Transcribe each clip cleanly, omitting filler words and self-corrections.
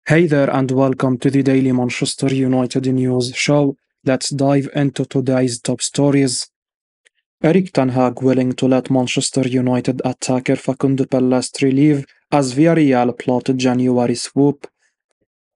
Hey there and welcome to the Daily Manchester United News Show. Let's dive into today's top stories. Erik Tanh willing to let Manchester United attacker Facundo Pellistri leave as Villarreal plotted January swoop.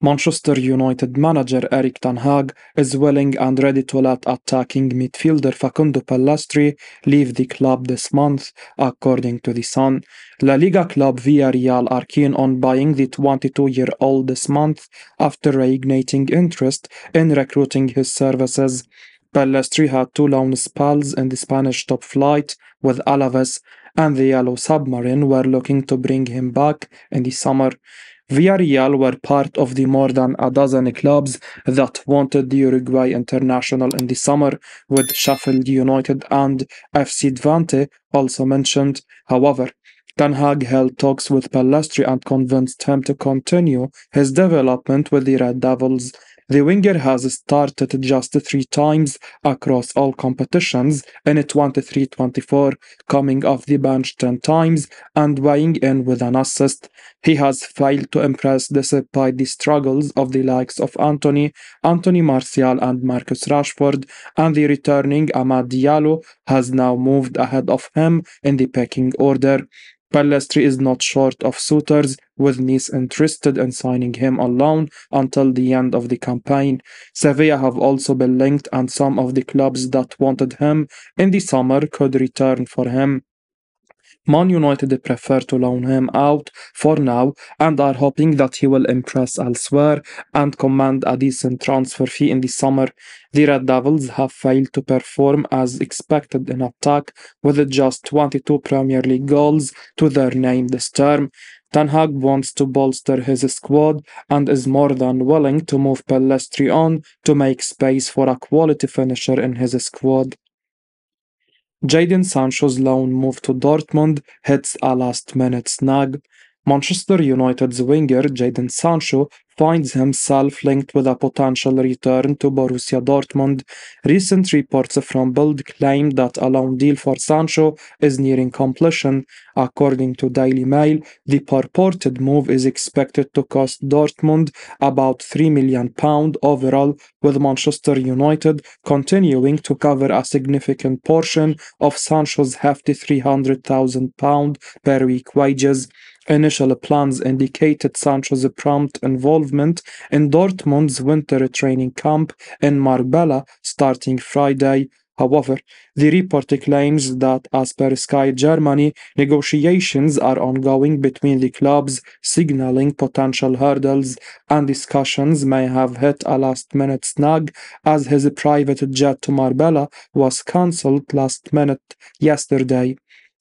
Manchester United manager Erik Tanh is willing and ready to let attacking midfielder Facundo Pellistri leave the club this month, according to The Sun. La Liga club Villarreal are keen on buying the 22-year-old this month after reigniting interest in recruiting his services. Pellistri had two loan spells in the Spanish top flight with Alaves, and the Yellow Submarine were looking to bring him back in the summer. Villarreal were part of the more than a dozen clubs that wanted the Uruguay international in the summer, with Sheffield United and FC Twente also mentioned. However, Ten Hag held talks with Pellistri and convinced him to continue his development with the Red Devils. The winger has started just 3 times across all competitions in 23-24, coming off the bench 10 times and weighing in with an assist. He has failed to impress despite the struggles of the likes of Anthony Martial and Marcus Rashford, and the returning Amad Diallo has now moved ahead of him in the pecking order. Pellistri is not short of suitors, with Nice interested in signing him on loan until the end of the campaign. Sevilla have also been linked, and some of the clubs that wanted him in the summer could return for him. Man United prefer to loan him out for now and are hoping that he will impress elsewhere and command a decent transfer fee in the summer. The Red Devils have failed to perform as expected in attack, with just 22 Premier League goals to their name this term. Ten Hag wants to bolster his squad and is more than willing to move Pellistri on to make space for a quality finisher in his squad. Jadon Sancho's loan move to Dortmund hits a last-minute snag. Manchester United's winger Jadon Sancho finds himself linked with a potential return to Borussia Dortmund. Recent reports from Bild claim that a loan deal for Sancho is nearing completion. According to Daily Mail, the purported move is expected to cost Dortmund about £3 million overall, with Manchester United continuing to cover a significant portion of Sancho's hefty £300,000 per week wages. Initial plans indicated Sancho's prompt involvement in Dortmund's winter training camp in Marbella starting Friday. However, the report claims that, as per Sky Germany, negotiations are ongoing between the clubs, signaling potential hurdles, and discussions may have hit a last-minute snag as his private jet to Marbella was cancelled last minute yesterday.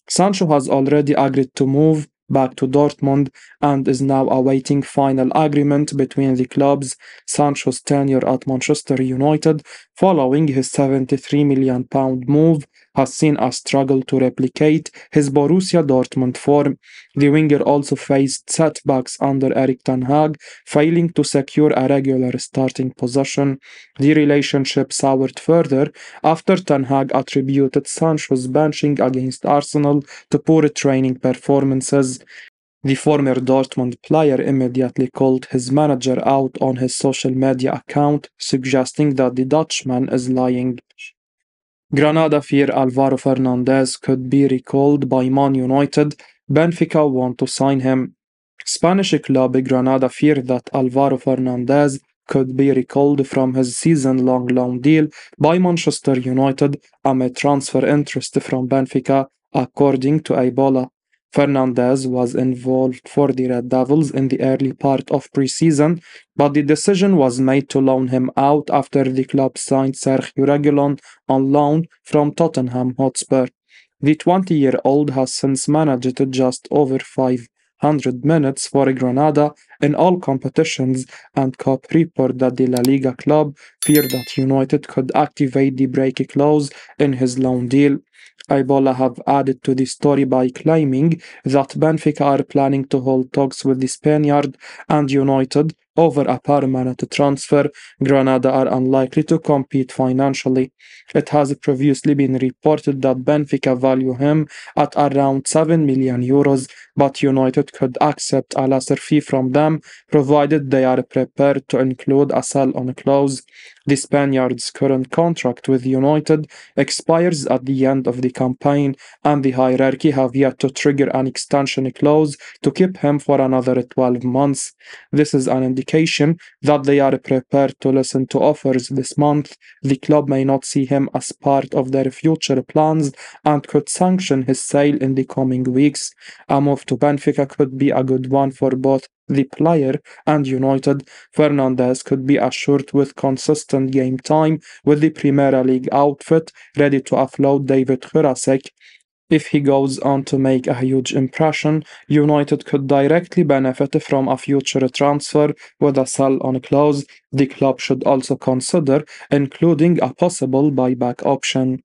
Sancho has already agreed to move back to Dortmund and is now awaiting final agreement between the clubs. Sancho's tenure at Manchester United following his £73 million move has seen a struggle to replicate his Borussia Dortmund form. The winger also faced setbacks under Erik Ten Hag, failing to secure a regular starting position. The relationship soured further after Ten Hag attributed Sancho's benching against Arsenal to poor training performances. The former Dortmund player immediately called his manager out on his social media account, suggesting that the Dutchman is lying. Granada fear Alvaro Fernandez could be recalled by Man United. Benfica want to sign him. Spanish club Granada fear that Alvaro Fernandez could be recalled from his season-long loan deal by Manchester United amid transfer interest from Benfica, according to A Bola. Fernandez was involved for the Red Devils in the early part of pre-season, but the decision was made to loan him out after the club signed Sergio Reguilon on loan from Tottenham Hotspur. The 20-year-old has since managed just over 500 minutes for Granada in all competitions, and COP report that the La Liga club fear that United could activate the break clause in his loan deal. A Bola have added to the story by claiming that Benfica are planning to hold talks with the Spaniard, and United over a permanent transfer, Granada are unlikely to compete financially. It has previously been reported that Benfica value him at around 7 million euros, but United could accept a lesser fee from them, provided they are prepared to include a sell-on clause. The Spaniard's current contract with United expires at the end of the campaign, and the hierarchy have yet to trigger an extension clause to keep him for another 12 months. This is an indication that they are prepared to listen to offers this month. The club may not see him as part of their future plans and could sanction his sale in the coming weeks. A move to Benfica could be a good one for both the player and United. Fernandez could be assured with consistent game time with the Premier League outfit, ready to offload David Jurasek. If he goes on to make a huge impression, United could directly benefit from a future transfer with a sell-on clause. The club should also consider including a possible buyback option.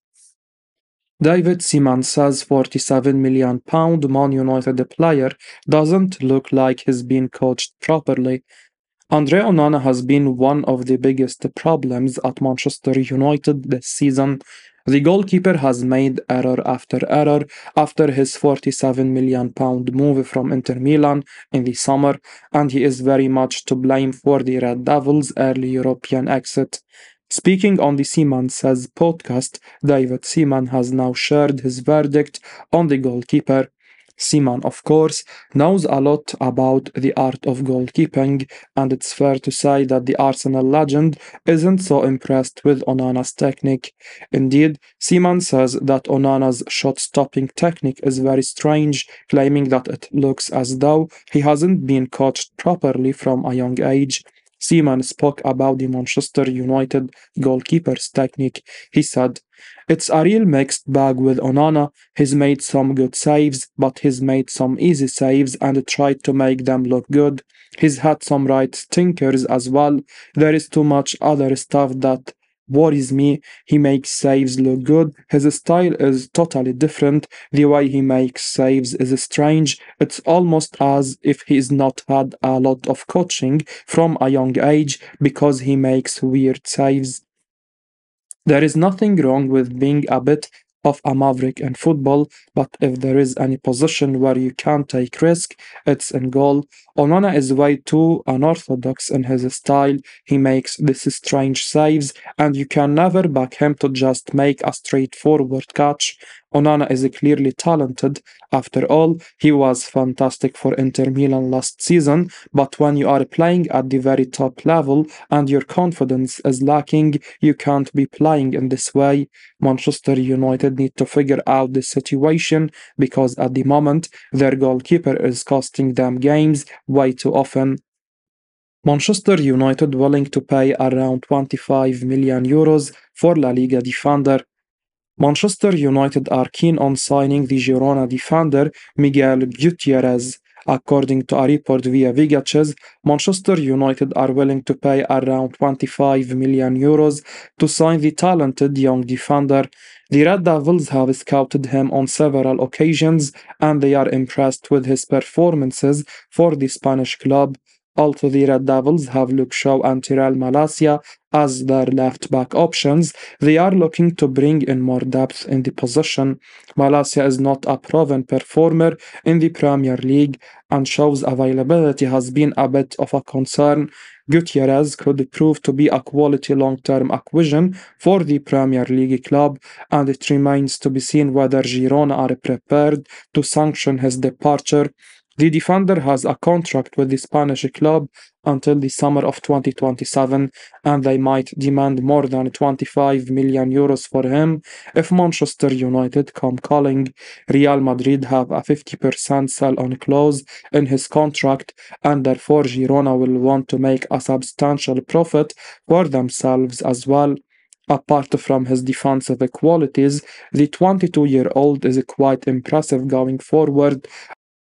David Seaman says £47 million Man United player doesn't look like he's been coached properly. Andre Onana has been one of the biggest problems at Manchester United this season. The goalkeeper has made error after his £47 million move from Inter Milan in the summer, and he is very much to blame for the Red Devils' early European exit. Speaking on the Seaman Says podcast, David Seaman has now shared his verdict on the goalkeeper. Seaman, of course, knows a lot about the art of goalkeeping, and it's fair to say that the Arsenal legend isn't so impressed with Onana's technique. Indeed, Seaman says that Onana's shot-stopping technique is very strange, claiming that it looks as though he hasn't been coached properly from a young age. Seaman spoke about the Manchester United goalkeeper's technique. He said, "It's a real mixed bag with Onana. He's made some good saves, but he's made some easy saves and tried to make them look good. He's had some right stinkers as well. There is too much other stuff that worries me. He makes saves look good. His style is totally different. The way he makes saves is strange. It's almost as if he's not had a lot of coaching from a young age because he makes weird saves." There is nothing wrong with being a bit of a maverick in football, but if there is any position where you can't take risk, it's in goal. Onana is way too unorthodox in his style. He makes these strange saves, and you can never back him to just make a straightforward catch. Onana is clearly talented. After all, he was fantastic for Inter Milan last season, but when you are playing at the very top level and your confidence is lacking, you can't be playing in this way. Manchester United need to figure out this situation because at the moment their goalkeeper is costing them games way too often. Manchester United willing to pay around 25 million euros for La Liga Defender. Manchester United are keen on signing the Girona defender Miguel Gutierrez. According to a report via Vigaches, Manchester United are willing to pay around 25 million euros to sign the talented young defender. The Red Devils have scouted him on several occasions and they are impressed with his performances for the Spanish club. Also, the Red Devils have Luke Shaw and Tyrell Malacia as their left-back options. They are looking to bring in more depth in the position. Malacia is not a proven performer in the Premier League, and Shaw's availability has been a bit of a concern. Gutierrez could prove to be a quality long-term acquisition for the Premier League club, and it remains to be seen whether Girona are prepared to sanction his departure. The defender has a contract with the Spanish club until the summer of 2027, and they might demand more than 25 million euros for him if Manchester United come calling. Real Madrid have a 50% sell-on clause in his contract, and therefore Girona will want to make a substantial profit for themselves as well. Apart from his defensive qualities, the 22-year-old is quite impressive going forward,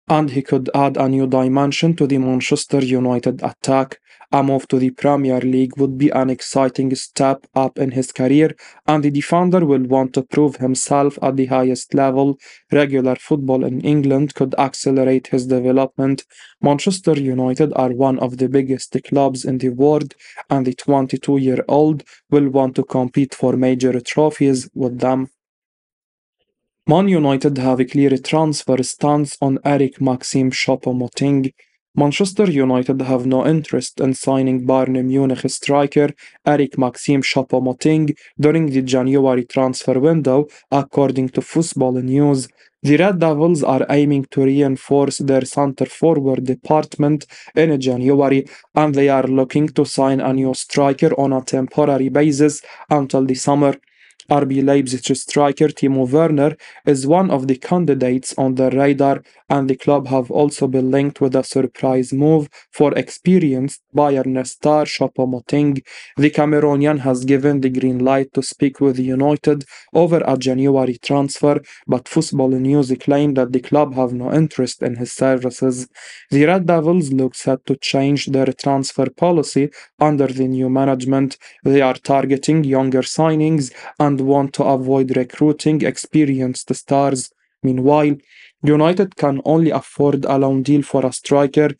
and he could add a new dimension to the Manchester United attack. A move to the Premier League would be an exciting step up in his career, and the defender will want to prove himself at the highest level. Regular football in England could accelerate his development. Manchester United are one of the biggest clubs in the world, and the 22-year-old will want to compete for major trophies with them. Man United have a clear transfer stance on Erik Maxim Choupo-Moting. Manchester United have no interest in signing Bayern Munich striker Erik Maxim Choupo-Moting during the January transfer window, according to Football News. The Red Devils are aiming to reinforce their center forward department in January, and they are looking to sign a new striker on a temporary basis until the summer. RB Leipzig striker Timo Werner is one of the candidates on the radar, and the club have also been linked with a surprise move for experienced Bayern star Choupo-Moting. The Cameroonian has given the green light to speak with United over a January transfer, but Football News claim that the club have no interest in his services. The Red Devils look set to change their transfer policy under the new management. They are targeting younger signings and want to avoid recruiting experienced stars. Meanwhile, United can only afford a loan deal for a striker.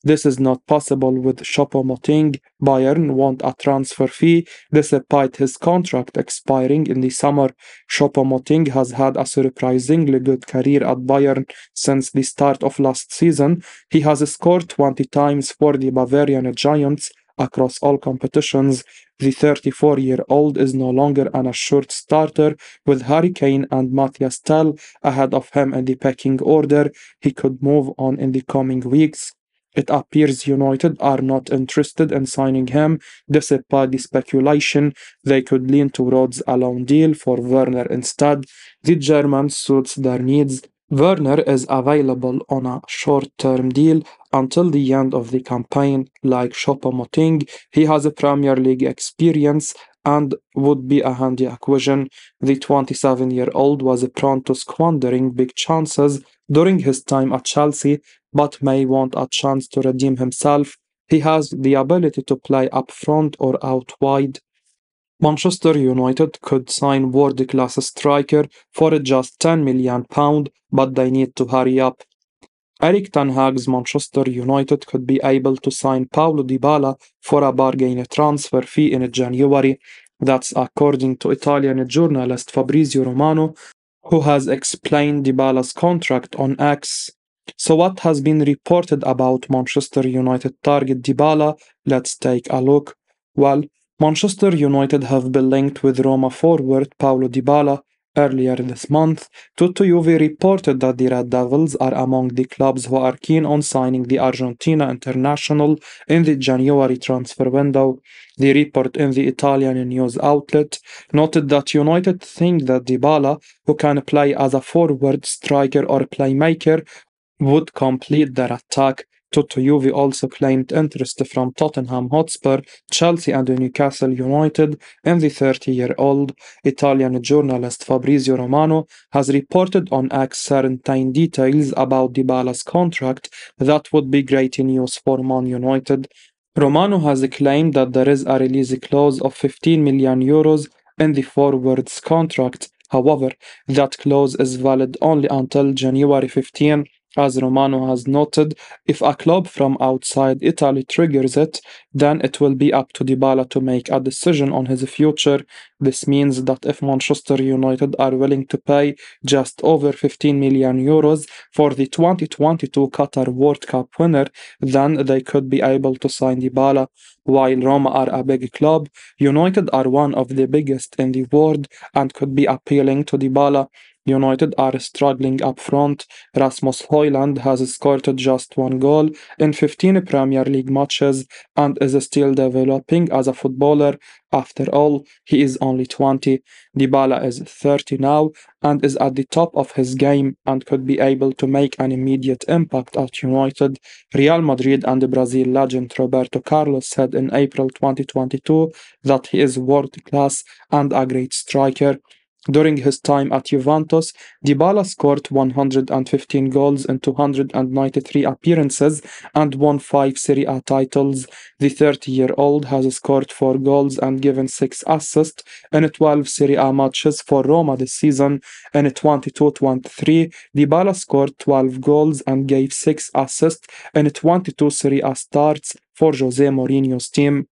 This is not possible with Choupo-Moting. Bayern want a transfer fee despite his contract expiring in the summer. Choupo-Moting has had a surprisingly good career at Bayern since the start of last season. He has scored 20 times for the Bavarian Giants across all competitions. The 34-year-old is no longer an assured starter, with Harry Kane and Matthias Tell ahead of him in the pecking order. He could move on in the coming weeks. It appears United are not interested in signing him, despite the speculation they could lean towards a loan deal for Werner instead. The German suits their needs. Werner is available on a short-term deal until the end of the campaign. Like Choupo-Moting, he has a Premier League experience and would be a handy acquisition. The 27-year-old was prone to squandering big chances during his time at Chelsea, but may want a chance to redeem himself. He has the ability to play up front or out wide. Manchester United could sign world-class striker for just £10 million, but they need to hurry up. Erik Hag's Manchester United could be able to sign Paulo Dybala for a bargain transfer fee in January. That's according to Italian journalist Fabrizio Romano, who has explained Dybala's contract on X. So what has been reported about Manchester United target Dybala? Let's take a look. Well, Manchester United have been linked with Roma forward Paulo Dybala. Earlier this month, Tutto Juve reported that the Red Devils are among the clubs who are keen on signing the Argentina international in the January transfer window. The report in the Italian news outlet noted that United think that Dybala, who can play as a forward, striker or playmaker, would complete their attack. Tutto Juve also claimed interest from Tottenham Hotspur, Chelsea and Newcastle United in the 30-year-old. Italian journalist Fabrizio Romano has reported on X certain details about Dybala's contract that would be great news for Man United. Romano has claimed that there is a release clause of €15 million in the forward's contract. However, that clause is valid only until January 15. As Romano has noted, if a club from outside Italy triggers it, then it will be up to Dybala to make a decision on his future. This means that if Manchester United are willing to pay just over €15 million for the 2022 Qatar World Cup winner, then they could be able to sign Dybala. While Roma are a big club, United are one of the biggest in the world and could be appealing to Dybala. United are struggling up front. Rasmus Højlund has scored just one goal in 15 Premier League matches and is still developing as a footballer. After all, he is only 20. Dybala is 30 now and is at the top of his game and could be able to make an immediate impact at United. Real Madrid and Brazil legend Roberto Carlos said in April 2022 that he is world class and a great striker. During his time at Juventus, Dybala scored 115 goals in 293 appearances and won 5 Serie A titles. The 30-year-old has scored 4 goals and given 6 assists in 12 Serie A matches for Roma this season. In 22-23, Dybala scored 12 goals and gave 6 assists in 22 Serie A starts for Jose Mourinho's team.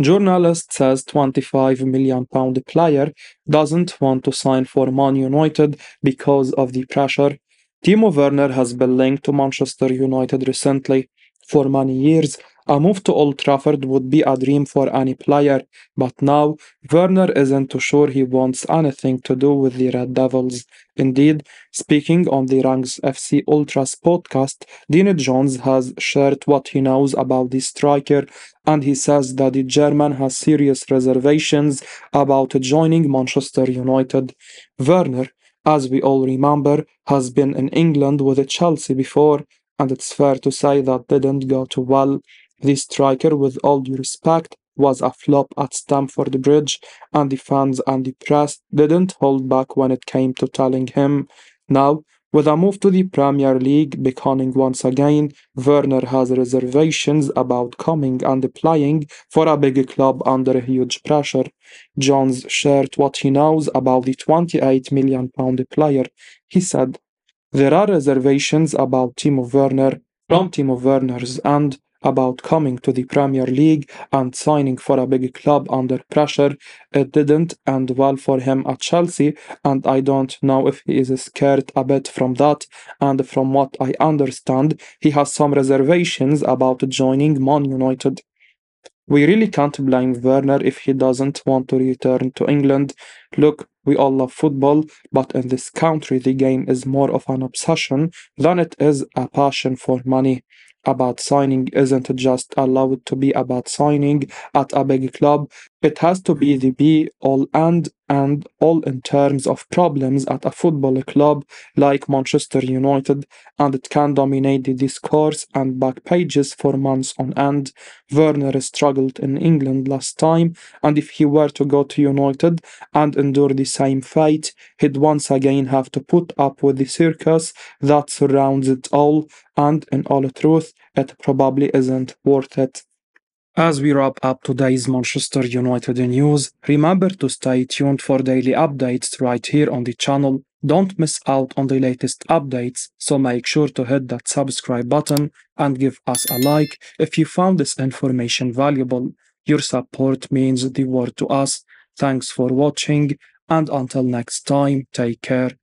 Journalist says £25 million player doesn't want to sign for Man United because of the pressure. Timo Werner has been linked to Manchester United recently. For many years, a move to Old Trafford would be a dream for any player, but now Werner isn't too sure he wants anything to do with the Red Devils. Indeed, speaking on the Ranks FC Ultras podcast, Dean Jones has shared what he knows about the striker, and he says that the German has serious reservations about joining Manchester United. Werner, as we all remember, has been in England with Chelsea before, and it's fair to say that didn't go too well. The striker, with all due respect, was a flop at Stamford Bridge, and the fans and the press didn't hold back when it came to telling him. Now, with a move to the Premier League beckoning once again, Werner has reservations about coming and playing for a big club under huge pressure. Jones shared what he knows about the £28 million player. He said, "There are reservations about Timo Werner from Timo Werner's end about coming to the Premier League and signing for a big club under pressure. It didn't end well for him at Chelsea, and I don't know if he is scared a bit from that. And from what I understand, he has some reservations about joining Man United." We really can't blame Werner if he doesn't want to return to England. Look, we all love football, but in this country the game is more of an obsession than it is a passion for money. A bad signing isn't just allowed to be a bad signing at a big club. It has to be the be all and all in terms of problems at a football club like Manchester United, and it can dominate the discourse and back pages for months on end. Werner struggled in England last time, and if he were to go to United and endure the same fate, he'd once again have to put up with the circus that surrounds it all, and in all truth, it probably isn't worth it. As we wrap up today's Manchester United news, remember to stay tuned for daily updates right here on the channel. Don't miss out on the latest updates, so make sure to hit that subscribe button and give us a like if you found this information valuable. Your support means the world to us. Thanks for watching, and until next time, take care.